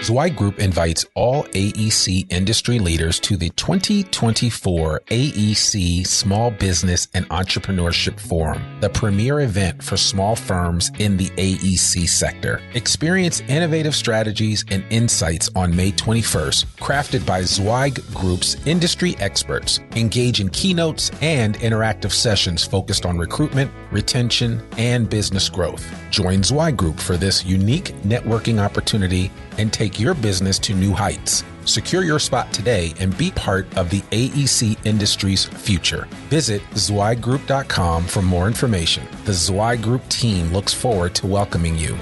Zweig Group invites all AEC industry leaders to the 2024 AEC Small Business and Entrepreneurship Forum, the premier event for small firms in the AEC sector. Experience innovative strategies and insights on May 21st, crafted by Zweig Group's industry experts. Engage in keynotes and interactive sessions focused on recruitment, retention, and business growth. Join Zweig Group for this unique networking opportunity and take your business to new heights. Secure your spot today and be part of the AEC industry's future. Visit zweiggroup.com for more information. The Zweig Group team looks forward to welcoming you.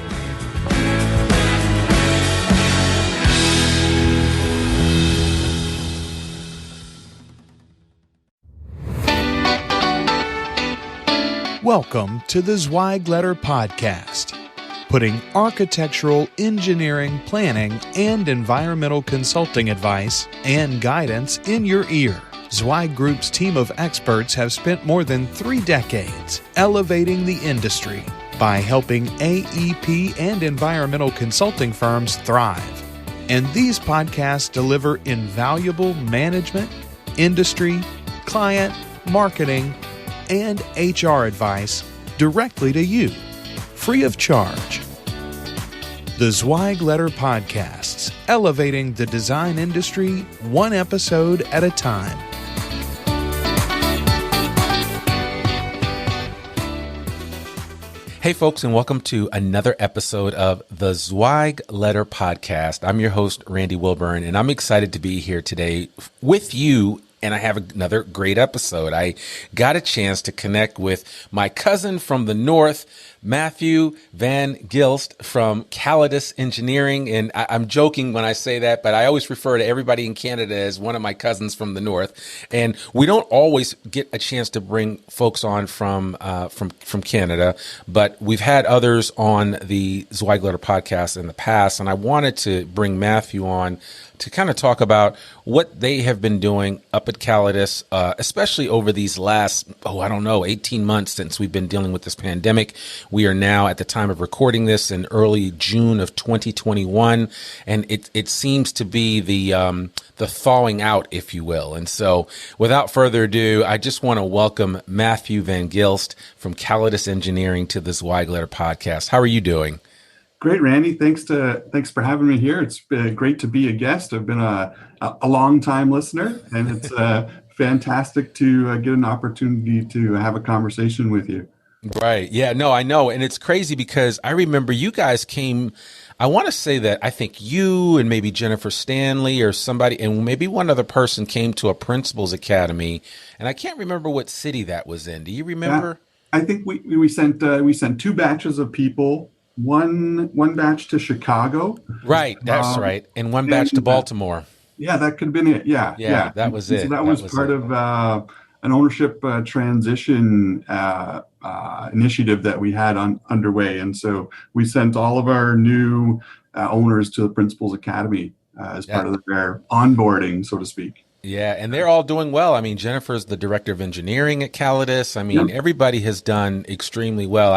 Welcome to the Zweig Letter Podcast, putting architectural, engineering, planning, and environmental consulting advice and guidance in your ear. Zweig Group's team of experts have spent more than 3 decades elevating the industry by helping AEP and environmental consulting firms thrive. And these podcasts deliver invaluable management, industry, client, marketing, and HR advice directly to you, free of charge. The Zweig Letter Podcasts, elevating the design industry one episode at a time. Hey folks, and welcome to another episode of the Zweig Letter Podcast. I'm your host, Randy Wilburn, and I'm excited to be here today with you. And I have another great episode. I got a chance to connect with my cousin from the north, Matthew Van Gilst from Callidus Engineering. And I'm joking when I say that, but I always refer to everybody in Canada as one of my cousins from the north. And we don't always get a chance to bring folks on from Canada, but we've had others on the Zweig Letter podcast in the past. And I wanted to bring Matthew on to kind of talk about what they have been doing up at Callidus, especially over these last, 18 months since we've been dealing with this pandemic. We are now at the time of recording this in early June of 2021, and it seems to be the thawing out, if you will. And so without further ado, I just want to welcome Matthew Van Gilst from Callidus Engineering to the Zweig Letter podcast. How are you doing? Great, Randy. Thanks for having me here. It's been great to be a guest. I've been a long time listener, and it's fantastic to get an opportunity to have a conversation with you. Right. Yeah, no, I know. And it's crazy because I remember you guys came, I want to say that I think you and maybe Jennifer Stanley or somebody, and maybe one other person came to a principals academy, and I can't remember what city that was in. Do you remember? I think we sent 2 batches of people. One batch to Chicago. Right, that's right. And one batch to Baltimore. Yeah, that could have been it. Yeah. That was it. So that was part of an ownership transition initiative that we had underway. And so we sent all of our new owners to the Principals Academy as part of their onboarding, so to speak. Yeah, and they're all doing well. I mean, Jennifer's the director of engineering at Callidus. I mean, Everybody has done extremely well.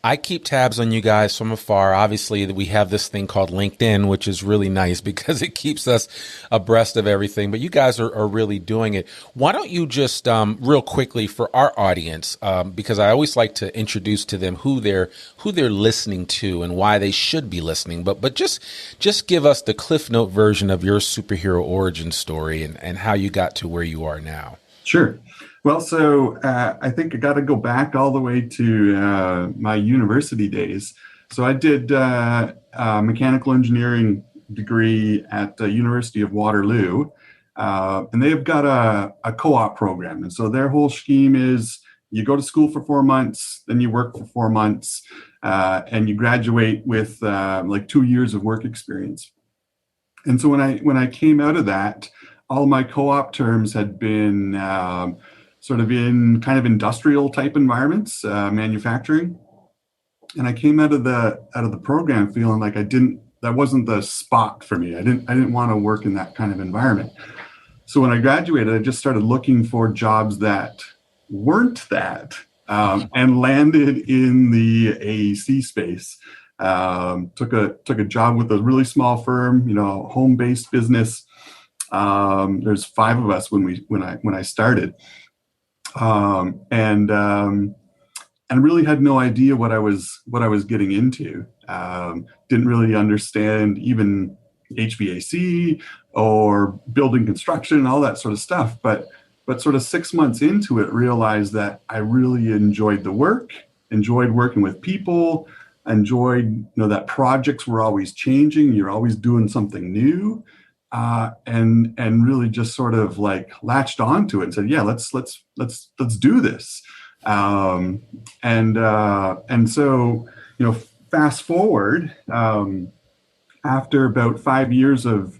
I keep tabs on you guys from afar. Obviously, we have this thing called LinkedIn, which is really nice because it keeps us abreast of everything. But you guys are really doing it. Why don't you just real quickly for our audience, because I always like to introduce to them who they're listening to and why they should be listening. But just give us the Cliff Note version of your superhero origin story and how you got to where you are now. Sure. Well, so I think I got to go back all the way to my university days. So I did a mechanical engineering degree at the University of Waterloo, and they've got a co-op program. And so their whole scheme is you go to school for 4 months, then you work for 4 months, and you graduate with 2 years of work experience. And so when I came out of that, all my co-op terms had been sort of in kind of industrial type environments, manufacturing. And I came out of the program feeling like that wasn't the spot for me. I didn't want to work in that kind of environment. So when I graduated, I just started looking for jobs that weren't that, and landed in the AEC space. Took a job with a really small firm, home-based business. There's 5 of us when I started, and really had no idea what I was getting into. Didn't really understand even HVAC or building construction and all that sort of stuff. But sort of 6 months into it, realized that I really enjoyed the work, enjoyed working with people, enjoyed that projects were always changing. You're always doing something new. And really just sort of like latched onto it and said, yeah, let's do this. And so, fast forward, after about 5 years of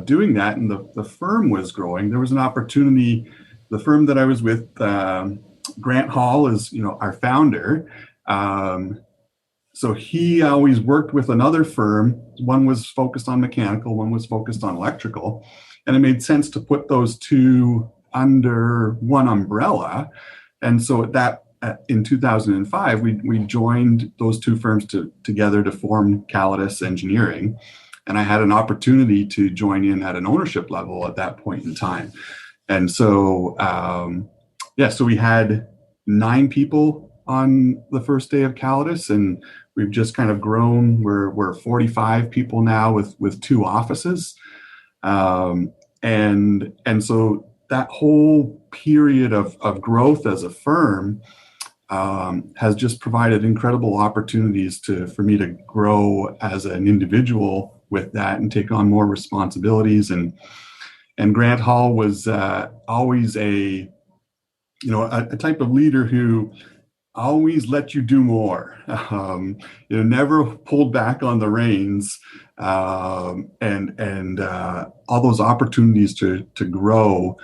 doing that, and the firm was growing, there was an opportunity. The firm that I was with, Grant Hall is, our founder. So he always worked with another firm. One was focused on mechanical, one was focused on electrical. And it made sense to put those two under one umbrella. And so in 2005, we joined those two firms together to form Callidus Engineering. And I had an opportunity to join in at an ownership level at that point in time. And so, so we had 9 people on the first day of Callidus, and we've just kind of grown. We're 45 people now with 2 offices. And so that whole period of growth as a firm has just provided incredible opportunities for me to grow as an individual with that and take on more responsibilities. And Grant Hall was always a type of leader who always let you do more. Never pulled back on the reins, and all those opportunities to grow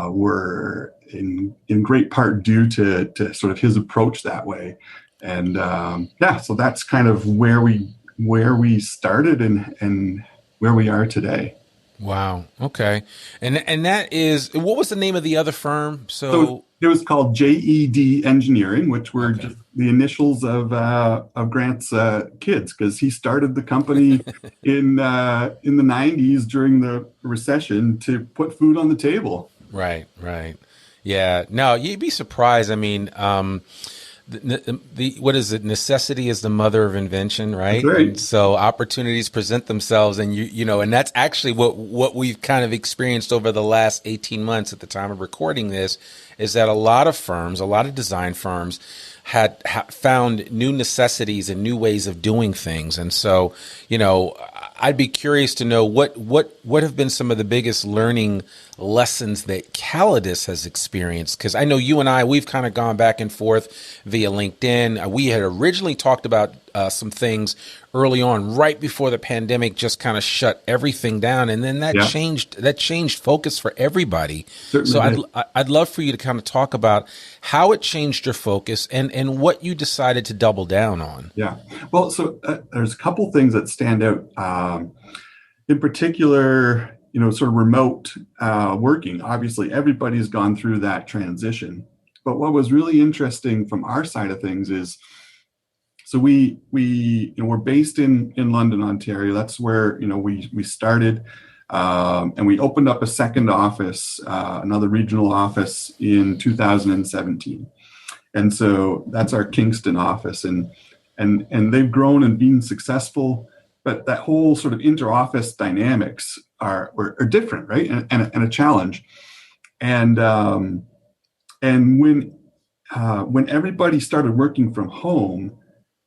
were in great part due to sort of his approach that way. And so that's kind of where we started and where we are today. Wow. Okay. And that is, what was the name of the other firm? So it was called JED Engineering, which were just the initials of Grant's kids, because he started the company in the 90s during the recession to put food on the table. Right. Yeah. No, you'd be surprised. I mean, what is it? Necessity is the mother of invention, right? That's right. And so opportunities present themselves, and and that's actually what we've kind of experienced over the last 18 months at the time of recording this, is that a lot of design firms had found new necessities and new ways of doing things. And so, I'd be curious to know what have been some of the biggest learning lessons that Callidus has experienced? Because I know you and we've kind of gone back and forth via LinkedIn. We had originally talked about some things early on, right before the pandemic just kind of shut everything down, and then that changed focus for everybody. Certainly. So I'd love for you to kind of talk about how it changed your focus and what you decided to double down on. Yeah. Well, so there's a couple things that stand out. In particular, sort of remote working. Obviously, everybody's gone through that transition. But what was really interesting from our side of things is, so we're based in London, Ontario. That's where we started, and we opened up a second office, another regional office in 2017. And so that's our Kingston office, and they've grown and been successful. But that whole sort of inter-office dynamics are different, right? And a challenge. And when everybody started working from home,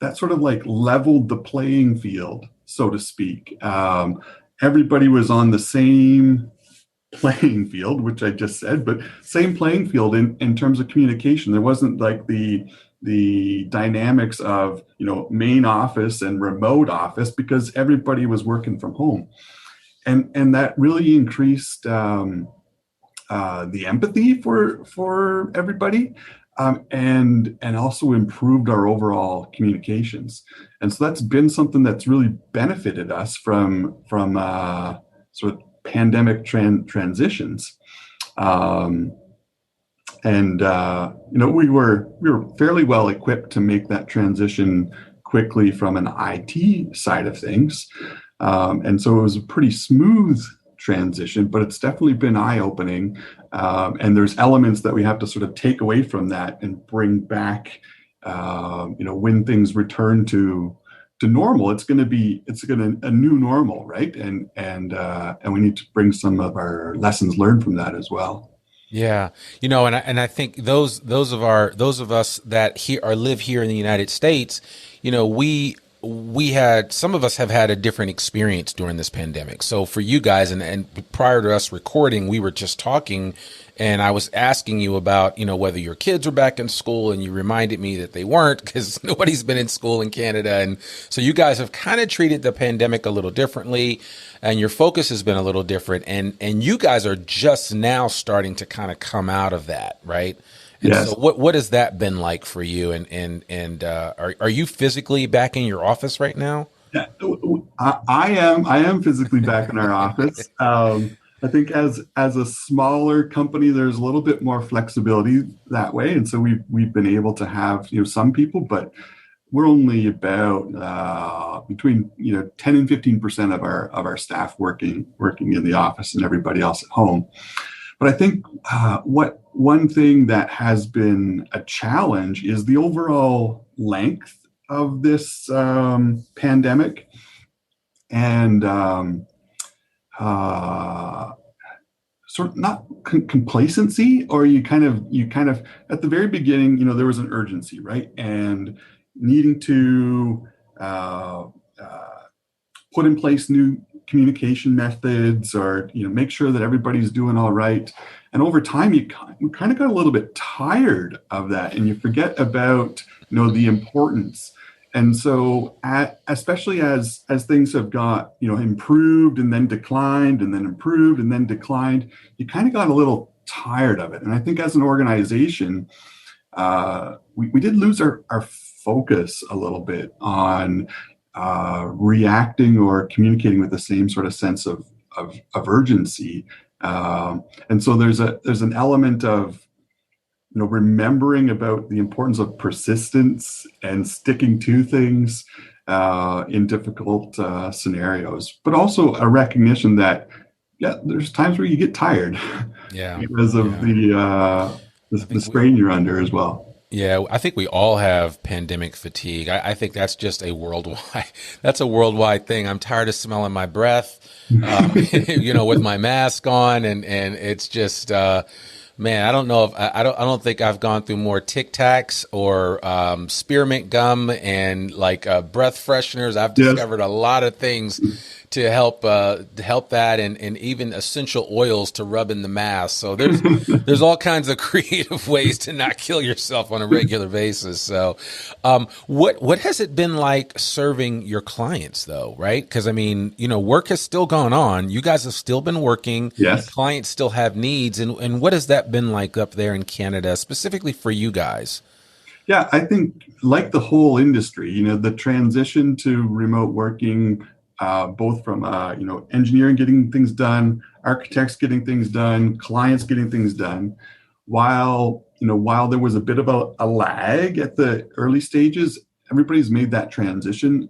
that sort of like leveled the playing field, so to speak. Everybody was on the same playing field, which I just said, but same playing field in terms of communication. There wasn't like the dynamics of main office and remote office, because everybody was working from home, and that really increased the empathy for everybody, and also improved our overall communications. And so that's been something that's really benefited us from sort of pandemic transitions. We were fairly well equipped to make that transition quickly from an IT side of things. And so it was a pretty smooth transition, but it's definitely been eye-opening. And there's elements that we have to sort of take away from that and bring back, when things return to normal. It's going to a new normal, right? And we need to bring some of our lessons learned from that as well. Yeah, and I think those of us that live here in the United States, we had, some of us have had a different experience during this pandemic. So for you guys, and prior to us recording, we were just talking, and I was asking you about, whether your kids were back in school, and you reminded me that they weren't, because nobody's been in school in Canada. And so you guys have kind of treated the pandemic a little differently, and your focus has been a little different. And you guys are just now starting to kind of come out of that, right? And yes. So what has that been like for you? And are you physically back in your office right now? Yeah, I am physically back in our office. I think as a smaller company, there's a little bit more flexibility that way, and so we've been able to have some people, but we're only about between 10 and 15% of our staff working in the office, and everybody else at home. But I think one thing that has been a challenge is the overall length of this pandemic, and sort of not complacency, or you kind of at the very beginning, there was an urgency, right? And needing to put in place new communication methods, or make sure that everybody's doing all right. And over time, we kind of got a little bit tired of that, and you forget about the importance. And so, especially as things have got improved and then declined, and then improved and then declined, you kind of got a little tired of it. And I think as an organization, we did lose our focus a little bit on reacting or communicating with the same sort of sense of urgency. And so there's an element of remembering about the importance of persistence and sticking to things in difficult scenarios, but also a recognition that there's times where you get tired, because of the strain you're under as well. Yeah, I think we all have pandemic fatigue. I think that's just a worldwide thing. I'm tired of smelling my breath, with my mask on, and it's just, man, I don't know if I don't think I've gone through more Tic Tacs or spearmint gum and breath fresheners. I've discovered a lot of things to help that, and even essential oils to rub in the mask. So there's all kinds of creative ways to not kill yourself on a regular basis. So what has it been like serving your clients though, right? Because work has still gone on. You guys have still been working. Yes. Clients still have needs. And what has that been like up there in Canada, specifically for you guys? Yeah, I think like the whole industry, the transition to remote working, both from engineering getting things done, architects getting things done, clients getting things done, while there was a bit of a lag at the early stages, everybody's made that transition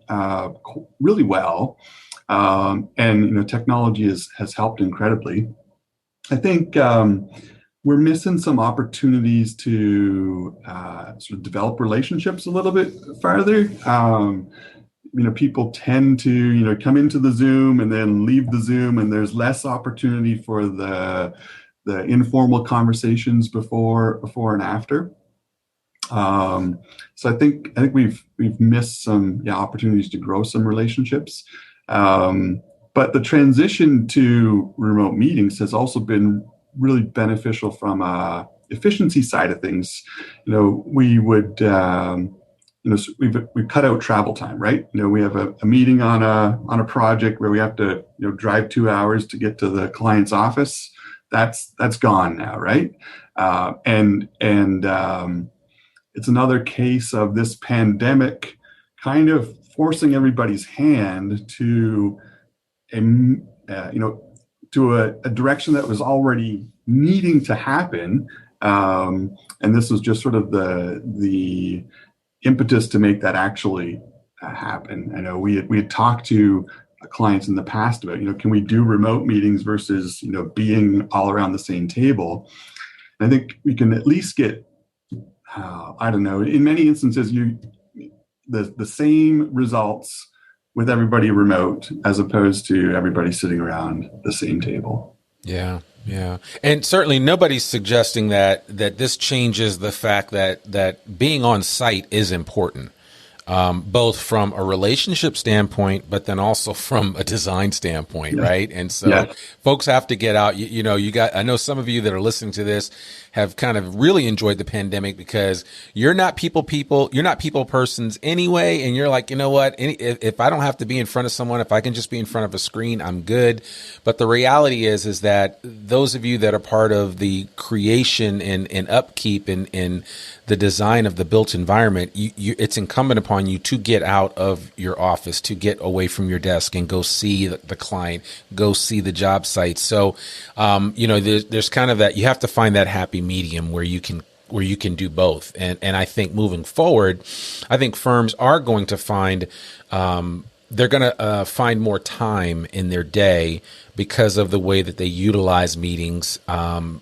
really well, and technology has helped incredibly. I think we're missing some opportunities to sort of develop relationships a little bit farther. People tend to, come into the Zoom and then leave the Zoom, and there's less opportunity for the informal conversations before and after. So I think we've missed some opportunities to grow some relationships. But the transition to remote meetings has also been really beneficial from a efficiency side of things. We would we've cut out travel time, right? We have a meeting on a project where we have to drive 2 hours to get to the client's office. That's gone now, right? And it's another case of this pandemic kind of forcing everybody's hand to a direction that was already needing to happen, and this was just sort of the impetus to make that actually happen. I know we had talked to clients in the past about, can we do remote meetings versus, being all around the same table? And I think we can at least get, I don't know, in many instances, the same results with everybody remote as opposed to everybody sitting around the same table. Yeah. Yeah. And certainly nobody's suggesting that this changes the fact that being on site is important. Both from a relationship standpoint, but then also from a design standpoint, right? And so folks have to get out. I know some of you that are listening to this have kind of really enjoyed the pandemic because you're not people, you're not people persons anyway. And you're like, you know what? If I don't have to be in front of someone, if I can just be in front of a screen, I'm good. But the reality is that those of you that are part of the creation and upkeep and the design of the built environment, it's incumbent upon you to get out of your office, to get away from your desk and go see the client, go see the job site. So, there's kind of that, you have to find that happy medium where you can do both. And I think moving forward, I think firms are going to find, they're going to find more time in their day because of the way that they utilize meetings,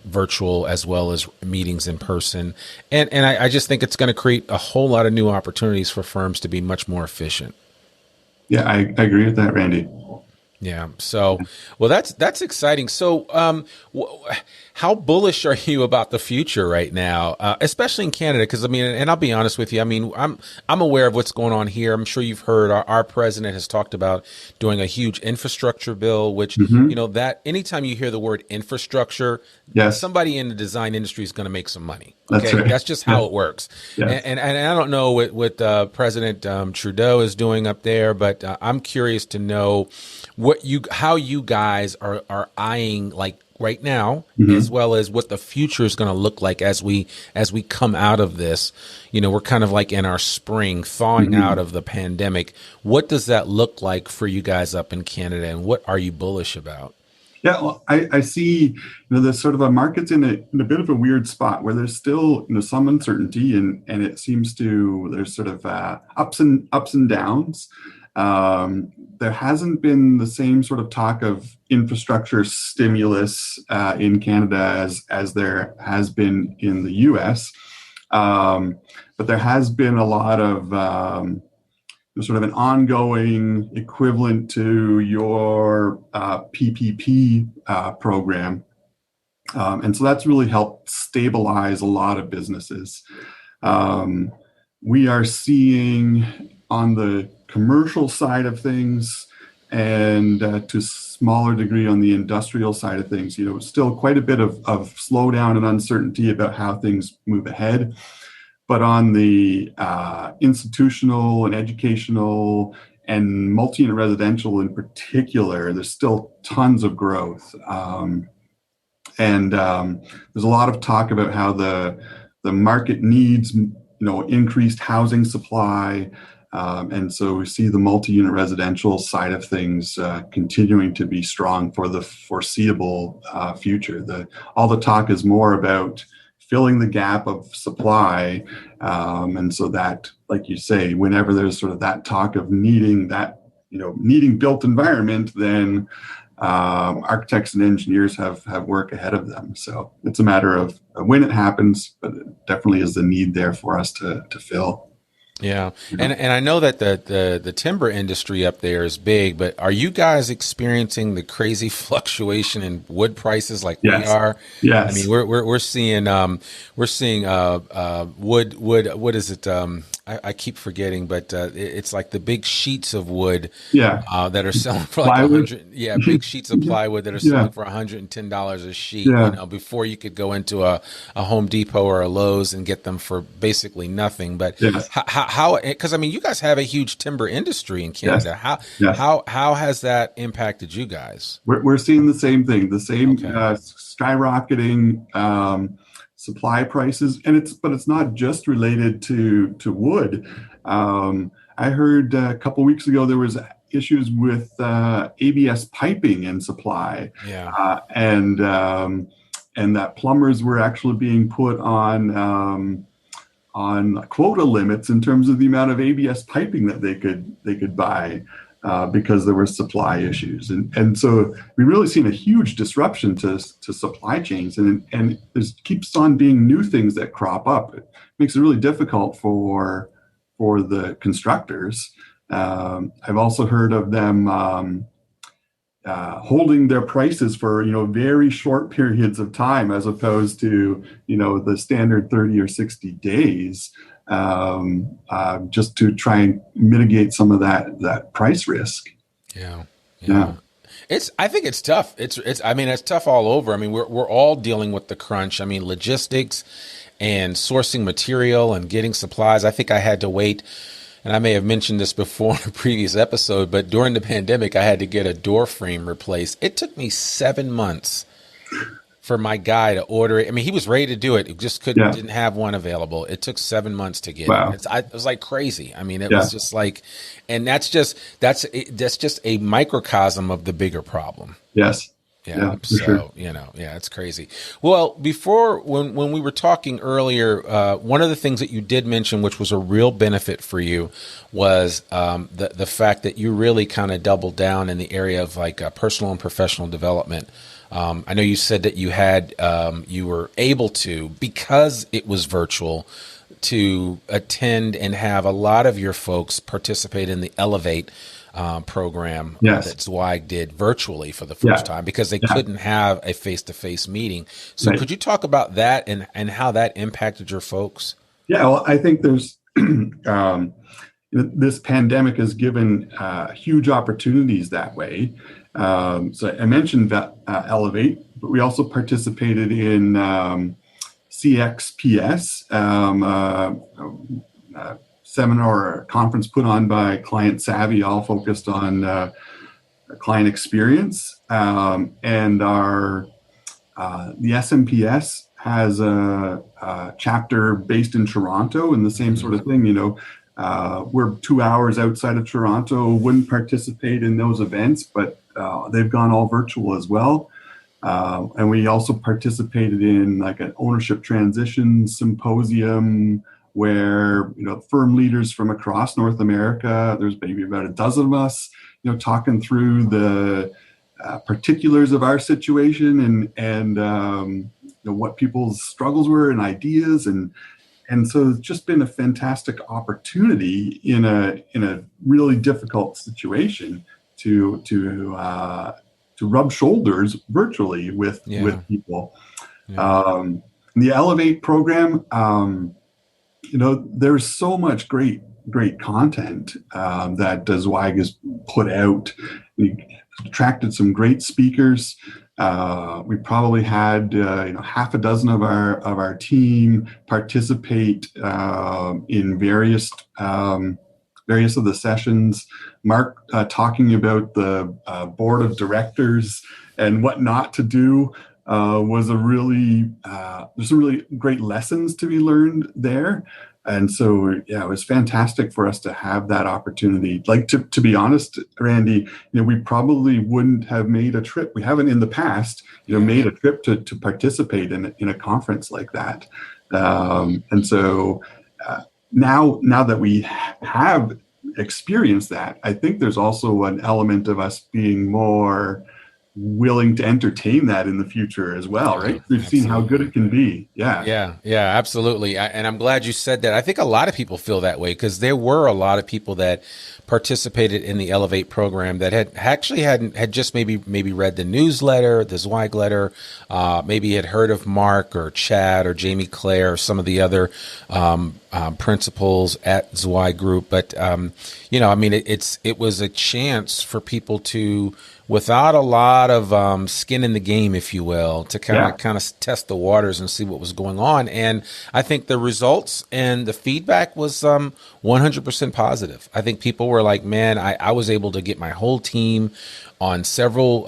virtual as well as meetings in person. And I just think it's going to create a whole lot of new opportunities for firms to be much more efficient. Yeah, I agree with that, Randy. Yeah. So, well, that's exciting. So, how bullish are you about the future right now, especially in Canada? Because and I'll be honest with you. I'm aware of what's going on here. I'm sure you've heard our president has talked about doing a huge infrastructure bill, which that anytime you hear the word infrastructure, somebody in the design industry is going to make some money. Okay, that's right. That's just how it works. Yes. And I don't know what President Trudeau is doing up there, but I'm curious to know how you guys are eyeing like right now, as well as what the future is going to look like as we come out of this. We're kind of like in our spring, thawing out of the pandemic. What does that look like for you guys up in Canada, and what are you bullish about? Yeah, well, I see, there's sort of a market's in a bit of a weird spot where there's still, some uncertainty, and it seems there's sort of ups and downs. There hasn't been the same sort of talk of infrastructure stimulus in Canada as there has been in the US. But there has been a lot of sort of an ongoing equivalent to your PPP program. And so that's really helped stabilize a lot of businesses. We are seeing on the commercial side of things and to a smaller degree on the industrial side of things, still quite a bit of slowdown and uncertainty about how things move ahead. But on the institutional and educational and multi-unit residential in particular, there's still tons of growth. And there's a lot of talk about how the market needs, increased housing supply. And so we see the multi-unit residential side of things continuing to be strong for the foreseeable future. All the talk is more about filling the gap of supply. And so that, like you say, whenever there's sort of that talk of needing built environment, then architects and engineers have work ahead of them. So it's a matter of when it happens, but it definitely is the need there for us to fill. Yeah. And I know that the timber industry up there is big, but are you guys experiencing the crazy fluctuation in wood prices like we are? Yes. We're seeing wood, what is it? I keep forgetting, but it's like the big sheets of wood that are selling for like $100. Big sheets of plywood that are selling for $110 a sheet. Before you could go into a Home Depot or a Lowe's and get them for basically nothing. But how? Because you guys have a huge timber industry in Canada. How has that impacted you guys? We're seeing the same thing. The same skyrocketing supply prices, but it's not just related to wood. I heard a couple weeks ago there was issues with ABS piping and supply, and that plumbers were actually being put on quota limits in terms of the amount of ABS piping that they could buy because there were supply issues, and so we've really seen a huge disruption to supply chains, and there keeps on being new things that crop up. It makes it really difficult for the constructors. I've also heard of them holding their prices for very short periods of time, as opposed to the standard 30 or 60 days, just to try and mitigate some of that price risk. Yeah. I think it's tough. I mean, it's tough all over. I mean, we're all dealing with the crunch. I mean, logistics and sourcing material and getting supplies. I think I had to wait. And I may have mentioned this before in a previous episode, but during the pandemic, I had to get a door frame replaced. It took me 7 months for my guy to order it. I mean, he was ready to do it. It just didn't have one available. It took 7 months to get it. It was like crazy. I mean, it was just like, and that's just a microcosm of the bigger problem. Yes. Yeah. So, sure. It's crazy. Well, when we were talking earlier, one of the things that you did mention, which was a real benefit for you, was the fact that you really kind of doubled down in the area of like personal and professional development. I know you said that you were able to, because it was virtual, to attend and have a lot of your folks participate in the Elevate program that Zweig did virtually for the first time, because they couldn't have a face-to-face meeting. So could you talk about that and how that impacted your folks? Yeah, well, I think there's this pandemic has given huge opportunities that way. So I mentioned that Elevate, but we also participated in CXPS, seminar or conference put on by Client Savvy, all focused on client experience. And the SMPS has a chapter based in Toronto, and the same sort of thing. We're 2 hours outside of Toronto, wouldn't participate in those events, but they've gone all virtual as well. And we also participated in like an ownership transition symposium, where firm leaders from across North America, there's maybe about a dozen of us, talking through the particulars of our situation and what people's struggles were and ideas, and so it's just been a fantastic opportunity in a really difficult situation to rub shoulders virtually with people. The Elevate program. There's so much great content that Zweig has put out. We attracted some great speakers. We probably had half a dozen of our team participate in various of the sessions. Mark talking about the board of directors and what not to do was there's some really great lessons to be learned there. And so, it was fantastic for us to have that opportunity. Like, to be honest, Randy, we probably wouldn't have made a trip. We haven't in the past, made a trip to participate in a conference like that. And so now that we have experienced that, I think there's also an element of us being more willing to entertain that in the future as well, right? We've seen how good it can be. Yeah, absolutely. And I'm glad you said that. I think a lot of people feel that way, because there were a lot of people that participated in the Elevate program that had just maybe read the newsletter, the Zweig letter, maybe had heard of Mark or Chad or Jamie Clare or some of the other principals at Zweig Group. But it was a chance for people to, without a lot of skin in the game, if you will, to kind of test the waters and see what was going on. And I think the results and the feedback was 100% positive. I think people were like, man, I was able to get my whole team on several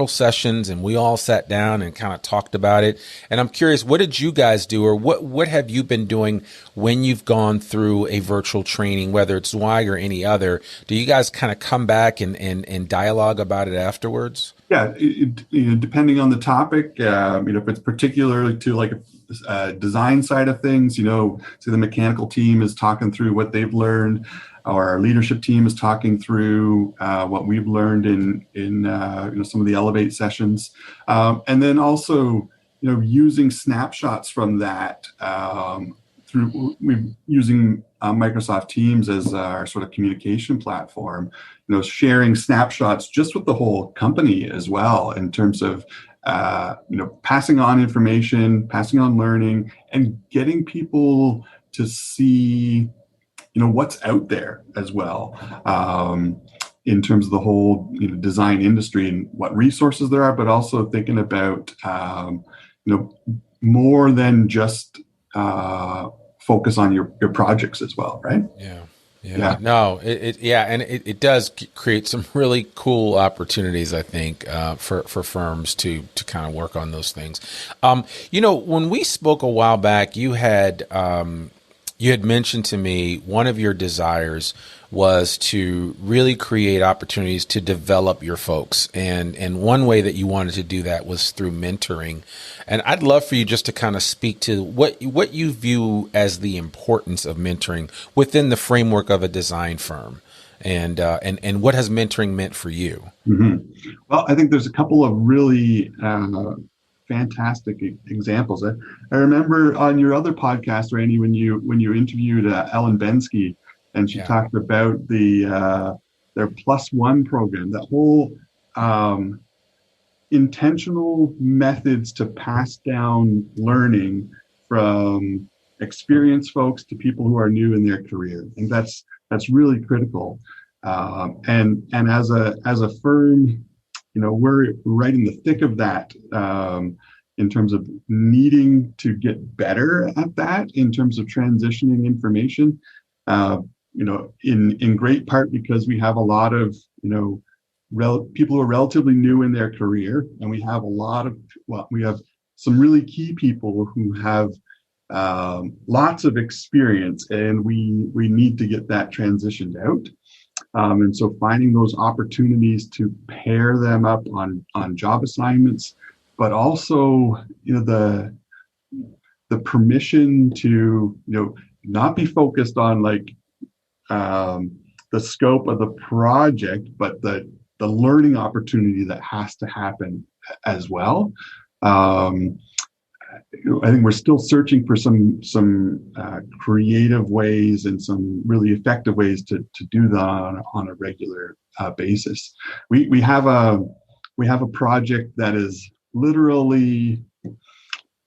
sessions, and we all sat down and kind of talked about it. And I'm curious, what did you guys do, or what have you been doing when you've gone through a virtual training, whether it's Zweig or any other? Do you guys kind of come back and dialogue about it afterwards? Yeah, depending on the topic, if it's particularly to like design side of things. So the mechanical team is talking through what they've learned, or our leadership team is talking through what we've learned in some of the Elevate sessions, and then also using snapshots from that through using Microsoft Teams as our sort of communication platform. Sharing snapshots just with the whole company as well, in terms of passing on information, passing on learning, and getting people to see what's out there as well, in terms of the whole design industry and what resources there are, but also thinking about more than just focus on your projects as well, right? Yeah. No, it does create some really cool opportunities, I think, for firms to kind of work on those things. When we spoke a while back, you had mentioned to me one of your desires was to really create opportunities to develop your folks. And one way that you wanted to do that was through mentoring. And I'd love for you just to kind of speak to what you view as the importance of mentoring within the framework of a design firm, and what has mentoring meant for you? Mm-hmm. Well, I think there's a couple of really fantastic examples. I remember on your other podcast, Randy, when you interviewed Ellen Bensky, and she talked about their +1 program, that whole intentional methods to pass down learning from experienced folks to people who are new in their career. I think that's really critical. And as a firm, we're right in the thick of that, in terms of needing to get better at that, in terms of transitioning information, in great part because we have a lot of, people who are relatively new in their career, and we have we have some really key people who have lots of experience, and we need to get that transitioned out. And so finding those opportunities to pair them up on job assignments, but also, the permission to, not be focused on the scope of the project, but the learning opportunity that has to happen as well. I think we're still searching for some creative ways and some really effective ways to do that on a regular basis. We have a project that is literally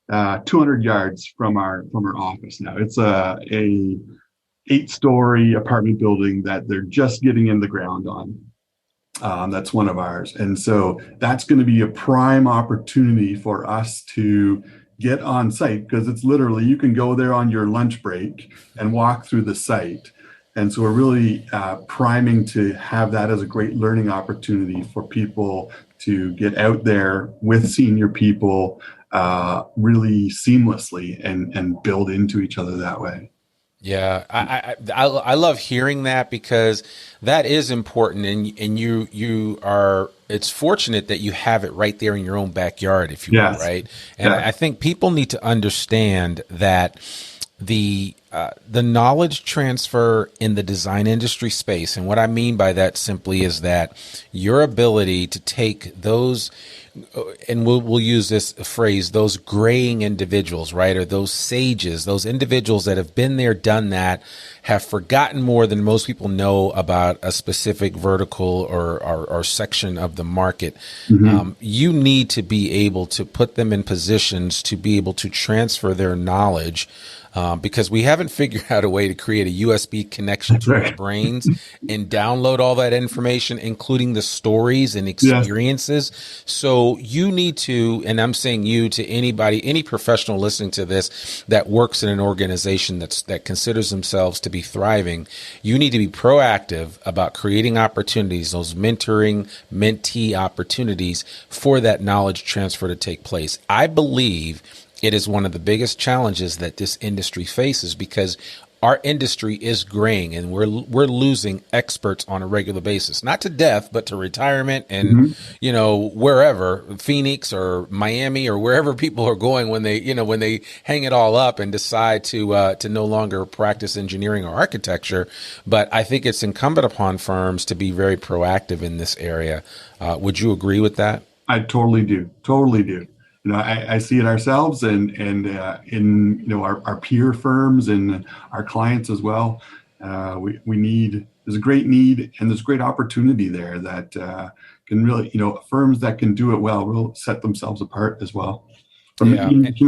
200 yards from our office now. It's a 8-story apartment building that they're just getting in the ground on. That's one of ours. And so that's going to be a prime opportunity for us to get on site, because it's literally, you can go there on your lunch break and walk through the site. And so we're really priming to have that as a great learning opportunity for people to get out there with senior people really seamlessly and build into each other that way. Yeah, I love hearing that, because that is important, and you are, it's fortunate that you have it right there in your own backyard, if you will, right? And I think people need to understand that the knowledge transfer in the design industry space, and what I mean by that simply is that your ability to take those, and we'll use this phrase, those graying individuals, right? Or those sages, those individuals that have been there, done that, have forgotten more than most people know about a specific vertical or section of the market. Mm-hmm. You need to be able to put them in positions to be able to transfer their knowledge, because we haven't figured out a way to create a USB connection to our brains and download all that information, including the stories and experiences. Yes. So you need to, and I'm saying you to anybody, any professional listening to this that works in an organization that considers themselves to be thriving, you need to be proactive about creating opportunities, those mentoring, mentee opportunities for that knowledge transfer to take place. I believe it is one of the biggest challenges that this industry faces, because our industry is graying, and we're losing experts on a regular basis, not to death, but to retirement and, wherever, Phoenix or Miami or wherever people are going when they hang it all up and decide to no longer practice engineering or architecture. But I think it's incumbent upon firms to be very proactive in this area. Would you agree with that? I totally do. Totally do. I see it ourselves and in our peer firms and our clients as well. There's a great need and there's great opportunity there that can really, firms that can do it well will set themselves apart as well from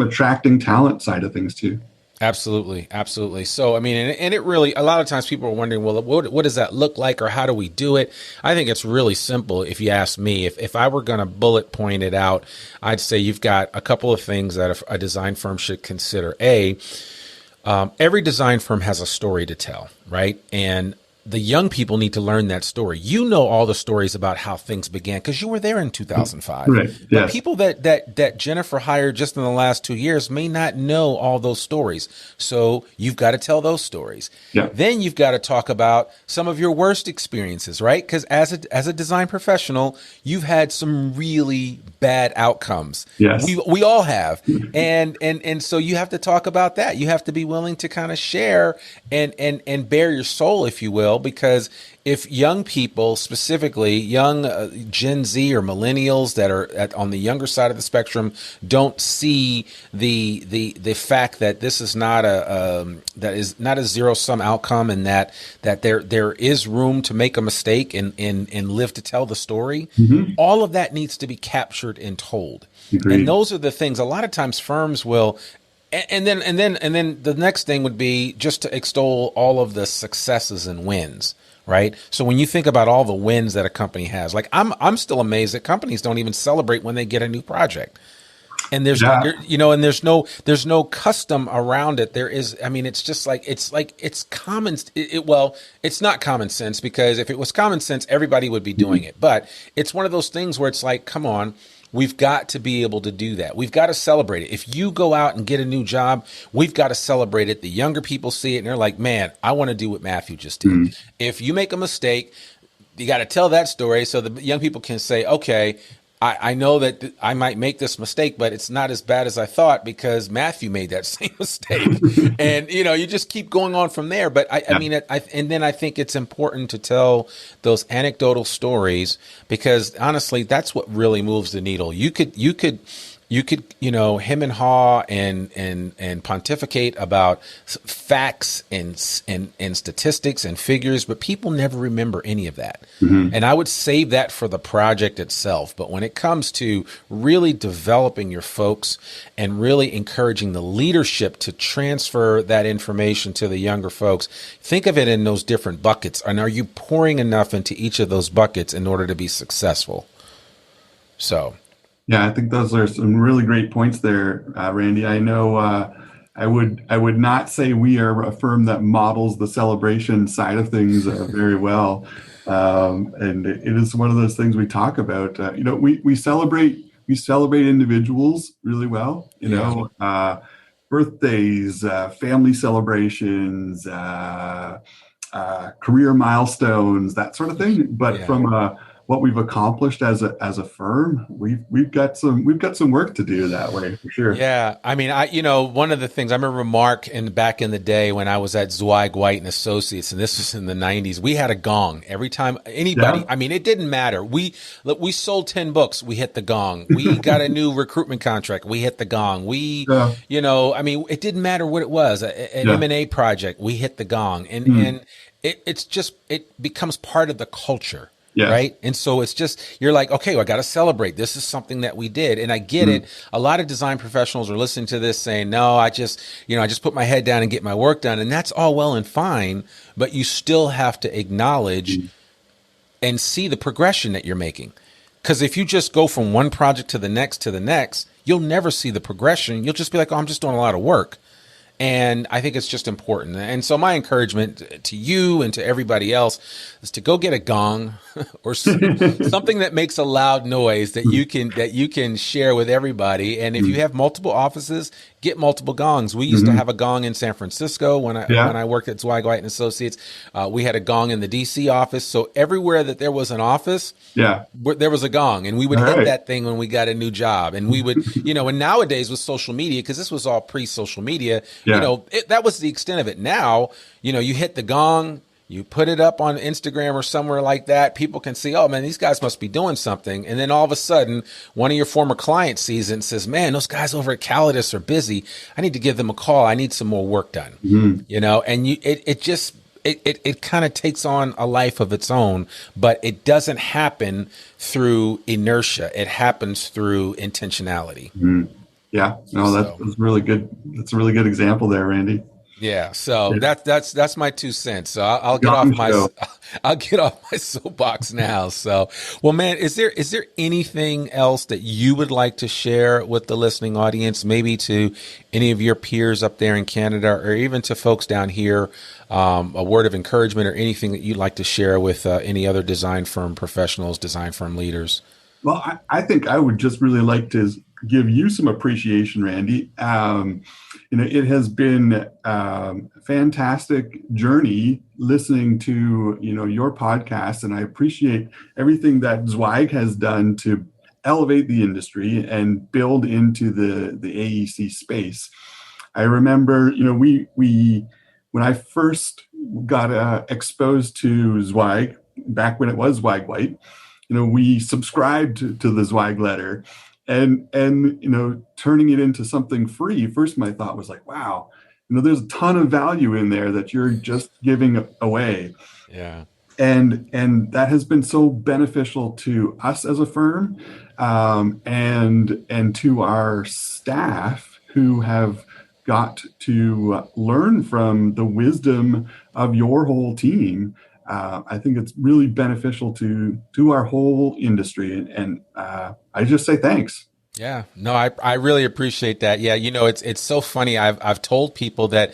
attracting talent side of things too. Absolutely. Absolutely. So, I mean, and it really, a lot of times people are wondering, well, what does that look like or how do we do it? I think it's really simple. If you ask me, if I were going to bullet point it out, I'd say you've got a couple of things that a design firm should consider. Every design firm has a story to tell, right? And the young people need to learn that story. You know all the stories about how things began because you were there in 2005. Right. But Yes. people that Jennifer hired just in the last 2 years may not know all those stories. So you've got to tell those stories. Yeah. Then you've got to talk about some of your worst experiences, right? Because as a design professional, you've had some really bad outcomes. Yes. We all have. And so you have to talk about that. You have to be willing to kind of share and bare your soul, if you will. Because if young people, specifically young Gen Z or millennials that are on the younger side of the spectrum, don't see the fact that this is not a zero sum outcome, and that there is room to make a mistake and live to tell the story, all of that needs to be captured and told. Agreed. And those are the things. A lot of times firms will. And then the next thing would be just to extol all of the successes and wins, right? So when you think about all the wins that a company has, like I'm still amazed that companies don't even celebrate when they get a new project. And there's there's no custom around it. There is, I mean, it's just it's common. It's not common sense, because if it was common sense, everybody would be doing it. But it's one of those things where it's like, come on. We've got to be able to do that. We've got to celebrate it. If you go out and get a new job, we've got to celebrate it. The younger people see it and they're like, man, I want to do what Matthew just did. If you make a mistake, you got to tell that story so the young people can say, okay, I know that I might make this mistake, but it's not as bad as I thought because Matthew made that same mistake. And, you just keep going on from there. But I mean, and then I think it's important to tell those anecdotal stories, because honestly, that's what really moves the needle. You could hem and haw and pontificate about facts and statistics and figures, but people never remember any of that. And I would save that for the project itself. But when it comes to really developing your folks and really encouraging the leadership to transfer that information to the younger folks, think of it in those different buckets. And are you pouring enough into each of those buckets in order to be successful? So. Yeah, I think those are some really great points there, Randy. I know I would not say we are a firm that models the celebration side of things very well, and it is one of those things we talk about. We celebrate individuals really well. Birthdays, family celebrations, career milestones, that sort of thing. But from what we've accomplished as a firm, we've got some work to do that way for sure. Yeah, I mean, one of the things I remember, Mark, back in the day when I was at Zweig, White and Associates, and this was in the 90s, we had a gong every time anybody. Yeah. I mean, it didn't matter. We sold 10 books, we hit the gong. We got a new recruitment contract, we hit the gong. I mean, it didn't matter what it was. An M&A project, we hit the gong, and it becomes part of the culture. Yeah. Right. And so it's just, you're like, okay, well, I got to celebrate. This is something that we did. And I get it. A lot of design professionals are listening to this saying, no, I just put my head down and get my work done. And that's all well and fine. But you still have to acknowledge and see the progression that you're making. Because if you just go from one project to the next, you'll never see the progression. You'll just be like, oh, I'm just doing a lot of work. And I think it's just important. And so my encouragement to you and to everybody else is to go get a gong or something that makes a loud noise that you can share with everybody. And if you have multiple offices, get multiple gongs. We used to have a gong in San Francisco when I worked at Zweig, White and Associates. We had a gong in the DC office. So everywhere that there was an office, there was a gong, and we would hit that thing when we got a new job. And we would, and nowadays with social media, because this was all pre-social media, that was the extent of it. Now, you hit the gong, you put it up on Instagram or somewhere like that. People can see, oh man, these guys must be doing something. And then all of a sudden, one of your former clients sees it and says, man, those guys over at Callidus are busy. I need to give them a call. I need some more work done. And it kind of takes on a life of its own, but it doesn't happen through inertia. It happens through intentionality. Yeah, no, that's really good. That's a really good example there, Randy. Yeah, so that's my 2 cents. So I'll get off my soapbox now. So, well, man, is there anything else that you would like to share with the listening audience, maybe to any of your peers up there in Canada, or even to folks down here, a word of encouragement or anything that you'd like to share with any other design firm professionals, design firm leaders? Well, I think I would just really like to give you some appreciation, Randy. It has been a fantastic journey listening to, your podcast, and I appreciate everything that Zweig has done to elevate the industry and build into the AEC space. I remember, when I first got exposed to Zweig, back when it was Zweig White, we subscribed to the Zweig letter. And turning it into something free, first my thought was like, wow, there's a ton of value in there that you're just giving away. Yeah. And that has been so beneficial to us as a firm, and to our staff who have got to learn from the wisdom of your whole team. I think it's really beneficial to our whole industry, and I just say thanks. Yeah, no, I really appreciate that. Yeah, it's so funny. I've told people that,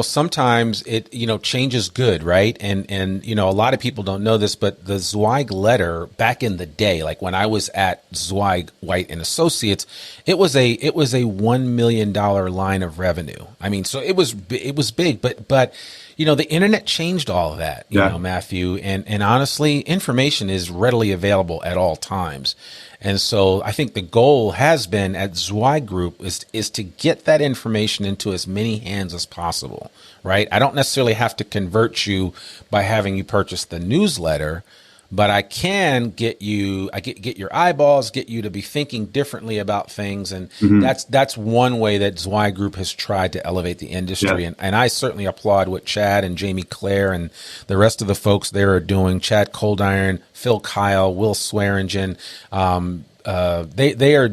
sometimes it, change is good, right? And a lot of people don't know this, but the Zweig letter back in the day, like when I was at Zweig, White and Associates, it was a $1 million line of revenue. I mean, so it was big, but the internet changed all of that, you know, Matthew, and honestly, information is readily available at all times. And so I think the goal has been at Zweig Group is to get that information into as many hands as possible, right? I don't necessarily have to convert you by having you purchase the newsletter, but I can get your eyeballs, get you to be thinking differently about things. And that's one way that Zweig Group has tried to elevate the industry. Yeah. And I certainly applaud what Chad and Jamie Clare and the rest of the folks there are doing. Chad Coldiron, Phil Kyle, Will Swearingen. They are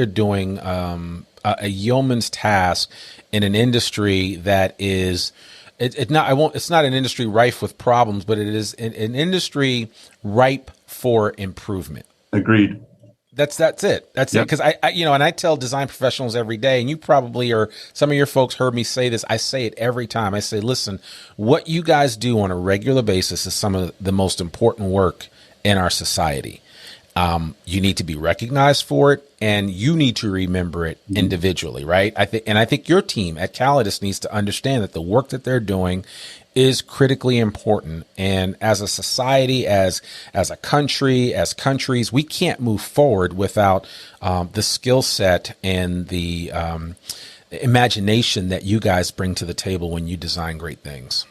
doing a yeoman's task in an industry that is, it's not an industry rife with problems, but it is an industry ripe for improvement. Agreed. That's it. That's it. Because I tell design professionals every day, and you probably, or some of your folks heard me say this. I say it every time. I say, listen, what you guys do on a regular basis is some of the most important work in our society. You need to be recognized for it, and you need to remember it individually, right? I think your team at Callidus needs to understand that the work that they're doing is critically important. And as a society, as a country, as countries, we can't move forward without the skill set and the imagination that you guys bring to the table when you design great things.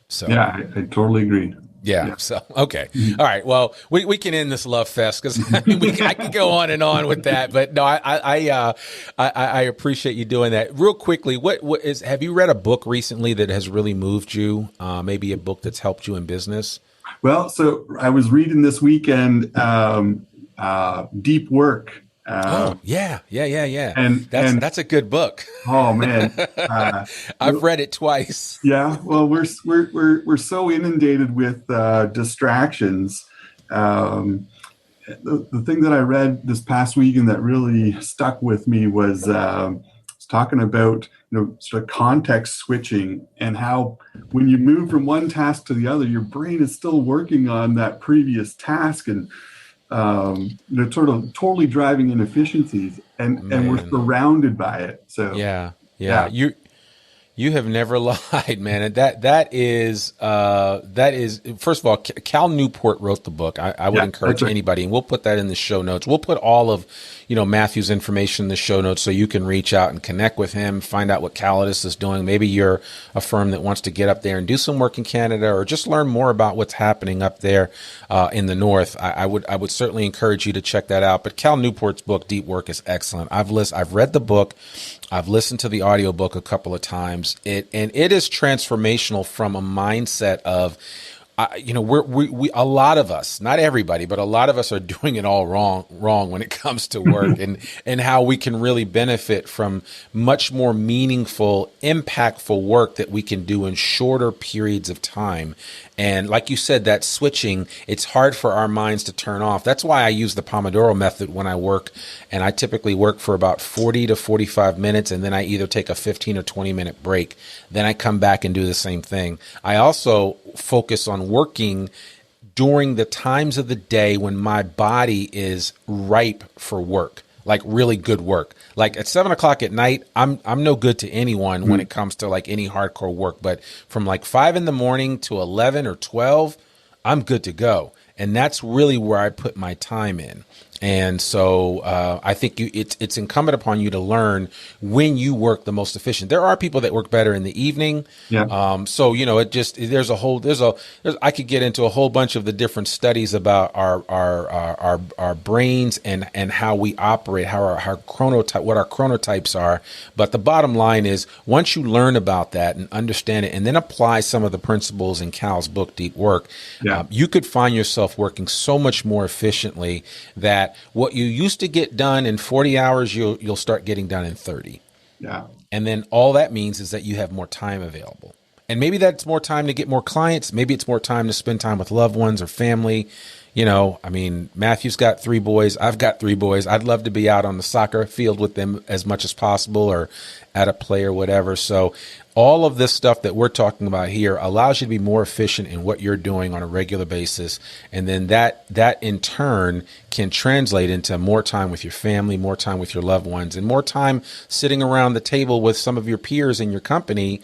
So yeah, I totally agree. Yeah. So, okay. All right. Well, we can end this love fest because I can go on and on with that. But no, I appreciate you doing that. Real quickly, have you read a book recently that has really moved you? Maybe a book that's helped you in business? Well, so I was reading this weekend, Deep Work. Yeah. And that's a good book. Oh man, I've read it twice. Yeah, well, we're so inundated with distractions. The thing that I read this past week and that really stuck with me was talking about sort of context switching and how when you move from one task to the other, your brain is still working on that previous task and they're sort of totally driving inefficiencies, and we're surrounded by it. So yeah. You have never lied, man. And that is first of all, Cal Newport wrote the book. I would encourage anybody, and we'll put that in the show notes. We'll put all of, Matthew's information in the show notes so you can reach out and connect with him, find out what Callidus is doing. Maybe you're a firm that wants to get up there and do some work in Canada, or just learn more about what's happening up there in the North. I would certainly encourage you to check that out. But Cal Newport's book, Deep Work, is excellent. I've read the book. I've listened to the audiobook a couple of times. It is transformational from a mindset of, we a lot of us, not everybody, but a lot of us are doing it all wrong when it comes to work, and how we can really benefit from much more meaningful, impactful work that we can do in shorter periods of time. And like you said, that switching, it's hard for our minds to turn off. That's why I use the Pomodoro method when I work. And I typically work for about 40 to 45 minutes. And then I either take a 15 or 20 minute break. Then I come back and do the same thing. I also focus on working during the times of the day when my body is ripe for work, like really good work. Like at 7 o'clock at night, I'm no good to anyone when it comes to like any hardcore work. But from like 5 in the morning to 11 or 12, I'm good to go. And that's really where I put my time in. And so I think it's incumbent upon you to learn when you work the most efficient. There are people that work better in the evening. Yeah. So I could get into a whole bunch of the different studies about our brains and how we operate, how our chronotype, what our chronotypes are. But the bottom line is, once you learn about that and understand it, and then apply some of the principles in Cal's book, Deep Work, you could find yourself working so much more efficiently that what you used to get done in 40 hours, you'll start getting done in 30. Yeah. And then all that means is that you have more time available. And maybe that's more time to get more clients. Maybe it's more time to spend time with loved ones or family. Matthew's got 3 boys. I've got 3 boys. I'd love to be out on the soccer field with them as much as possible, or at a play or whatever. So all of this stuff that we're talking about here allows you to be more efficient in what you're doing on a regular basis. And then that in turn can translate into more time with your family, more time with your loved ones, and more time sitting around the table with some of your peers in your company,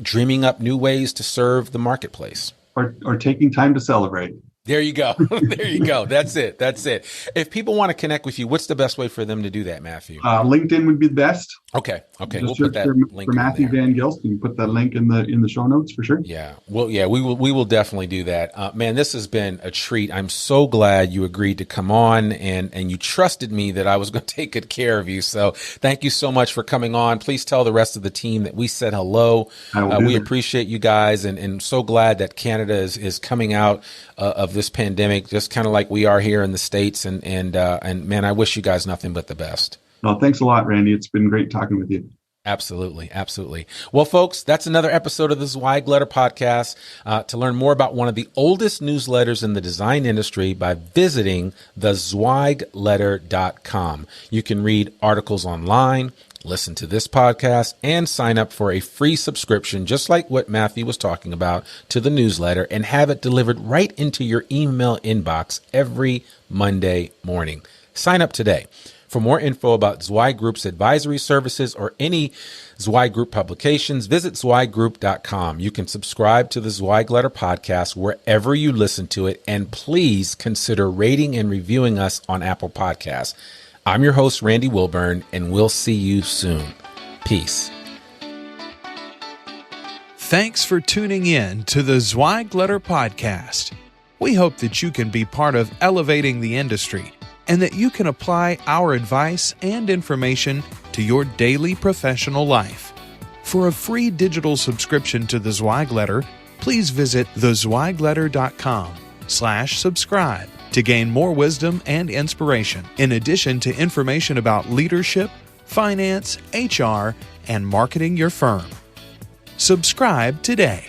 dreaming up new ways to serve the marketplace. Or taking time to celebrate. There you go. There you go. That's it. If people want to connect with you, what's the best way for them to do that, Matthew? LinkedIn would be the best. Okay. Just We'll put that link for Matthew Van Gilst. You can put that link in the show notes for sure. Yeah. Well, yeah, we will definitely do that. Man, this has been a treat. I'm so glad you agreed to come on and you trusted me that I was going to take good care of you. So thank you so much for coming on. Please tell the rest of the team that we said hello. We appreciate you guys, and so glad that Canada is coming out of this pandemic, just kind of like we are here in the States. And man, I wish you guys nothing but the best. Well, thanks a lot, Randy. It's been great talking with you. Absolutely. Well, folks, that's another episode of the Zweig Letter Podcast. To learn more about one of the oldest newsletters in the design industry by visiting thezweigletter.com. You can read articles online, listen to this podcast, and sign up for a free subscription, just like what Matthew was talking about, to the newsletter, and have it delivered right into your email inbox every Monday morning. Sign up today. For more info about Zweig Group's advisory services or any Zweig Group publications, visit zweiggroup.com. You can subscribe to the Zweig Letter Podcast wherever you listen to it, and please consider rating and reviewing us on Apple Podcasts. I'm your host, Randy Wilburn, and we'll see you soon. Peace. Thanks for tuning in to the Zweig Letter Podcast. We hope that you can be part of elevating the industry, and that you can apply our advice and information to your daily professional life. For a free digital subscription to the Zweig Letter, please visit thezweigletter.com/subscribe to gain more wisdom and inspiration, in addition to information about leadership, finance, HR, and marketing your firm. Subscribe today.